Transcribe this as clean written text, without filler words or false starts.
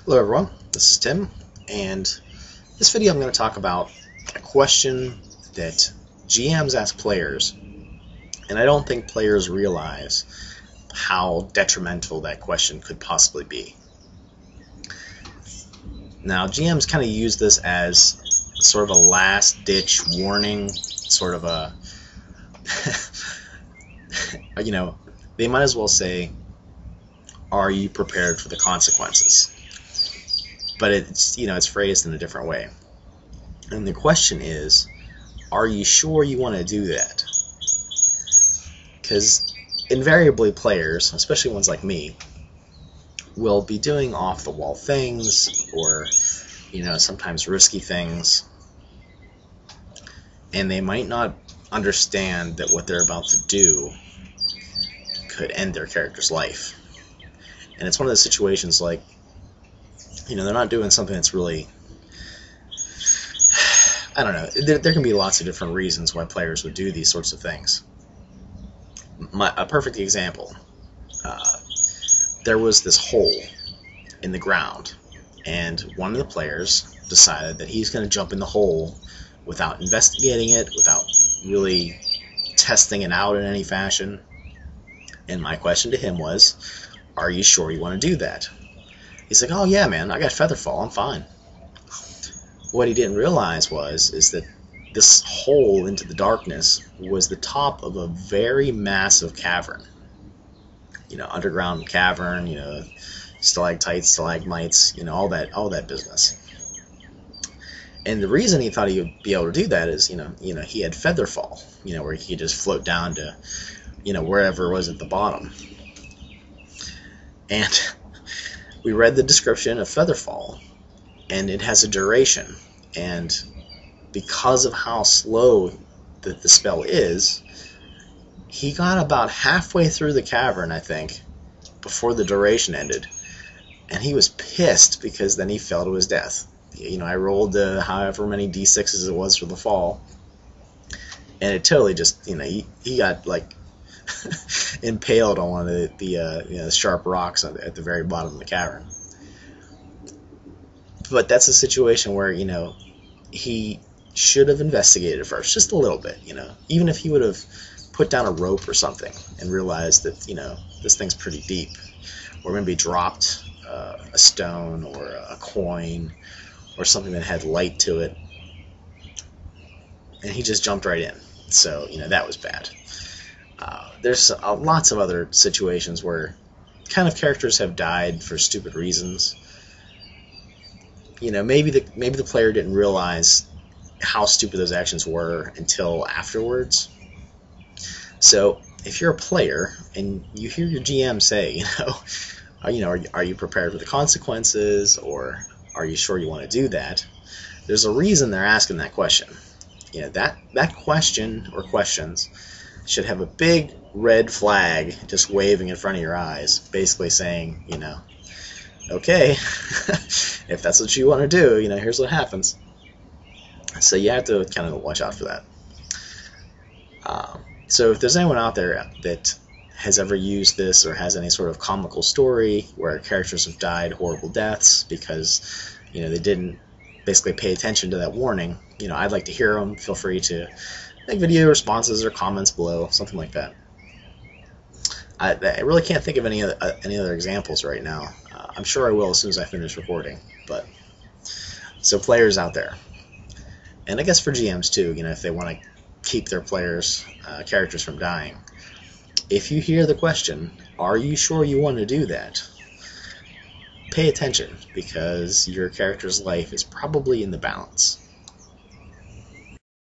Hello everyone, this is Tim, and this video I'm going to talk about a question that GMs ask players, and I don't think players realize how detrimental that question could possibly be. Now, GMs kind of use this as sort of a last-ditch warning, sort of a, they might as well say, are you prepared for the consequences? But it's phrased in a different way. And the question is, are you sure you want to do that? Because invariably players, especially ones like me, will be doing off-the-wall things or, sometimes risky things. And they might not understand that what they're about to do could end their character's life. And it's one of those situations like, they're not doing something that's really, I don't know, there can be lots of different reasons why players would do these sorts of things. A perfect example, there was this hole in the ground, and one of the players decided that he's going to jump in the hole without investigating it, without really testing it out in any fashion. And my question to him was, are you sure you want to do that? He's like, oh yeah, man, I got Featherfall, I'm fine. What he didn't realize is that this hole into the darkness was the top of a very massive cavern. Underground cavern, stalactites, stalagmites, all that business. And the reason he thought he would be able to do that is, he had Featherfall, where he could just float down to, wherever it was at the bottom. And we read the description of Featherfall, and it has a duration, and because of how slow the spell is, he got about halfway through the cavern, I think, before the duration ended, and he was pissed because then he fell to his death. I rolled however many d6s it was for the fall, and it totally just, he got like impaled on one of the sharp rocks at the very bottom of the cavern. But that's a situation where, he should have investigated first, just a little bit, even if he would have put down a rope or something and realized that, this thing's pretty deep, or maybe dropped a stone or a coin or something that had light to it, and he just jumped right in. So, that was bad. There's lots of other situations where kind of characters have died for stupid reasons. Maybe the player didn't realize how stupid those actions were until afterwards. So if you're a player and you hear your GM say, are you prepared for the consequences, or are you sure you want to do that? There's a reason they're asking that question. That question or questions should have a big red flag just waving in front of your eyes, basically saying, okay, if that's what you want to do, here's what happens. So you have to kind of watch out for that. So if there's anyone out there that has ever used this or has any sort of comical story where characters have died horrible deaths because, they didn't basically pay attention to that warning, I'd like to hear them. Feel free to make video responses or comments below, something like that. I really can't think of any other examples right now. I'm sure I will as soon as I finish recording. But so players out there, and I guess for GMs too, if they want to keep their players' characters from dying, if you hear the question, "Are you sure you want to do that?" Pay attention, because your character's life is probably in the balance.